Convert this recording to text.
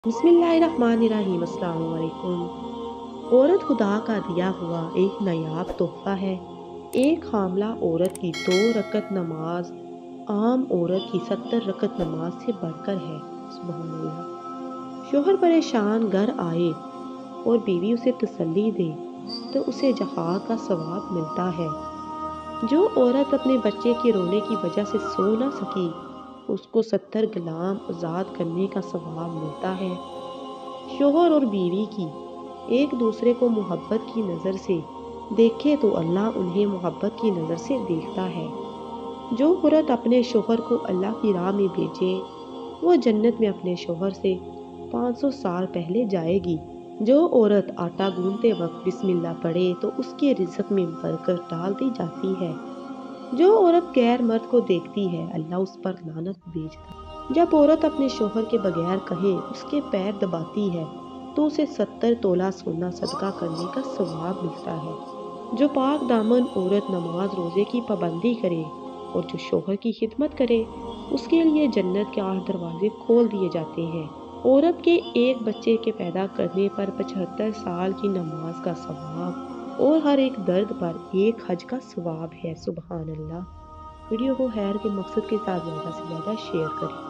बिस्मिल्लाहिर्रहमानिर्रहीम। अस्सलाम वालेकुम। औरत खुदा का दिया हुआ एक नायाब तोहफा है। एक हामला औरत की 2 रकत नमाज आम औरत की 70 रकत नमाज से बढ़कर है। सुभान अल्लाह। शोहर परेशान घर आए और बीवी उसे तसल्ली दे तो उसे जहाद का सवाब मिलता है। जो औरत अपने बच्चे के रोने की वजह से सो ना सकी उसको 70 गुलाम आजाद करने का सवाब मिलता है। शोहर और बीवी की एक दूसरे को मोहब्बत की नज़र से देखे तो अल्लाह उन्हें मोहब्बत की नज़र से देखता है। जो औरत अपने शोहर को अल्लाह की राह में भेजे वो जन्नत में अपने शोहर से 500 साल पहले जाएगी। जो औरत आटा गूंथते वक्त बिस्मिल्लाह पढ़े तो उसके रिज़्क में बरकत डाल दी जाती है। जो औरत गैर मर्द को देखती है अल्लाह उस पर लानत भेजता है। जब औरत अपने शोहर के बगैर कहे उसके पैर दबाती है तो उसे 70 तोला सोना सदका करने का सवाब मिलता है। जो पाक दामन औरत नमाज रोजे की पाबंदी करे और जो शोहर की खिदमत करे उसके लिए जन्नत के 8 दरवाजे खोल दिए जाते हैं। औरत के एक बच्चे के पैदा करने पर 75 साल की नमाज का सवाब और हर एक दर्द पर एक हज का सवाब है। सुभान अल्लाह। वीडियो को खैर के मकसद के साथ ज़्यादा से ज़्यादा शेयर करें।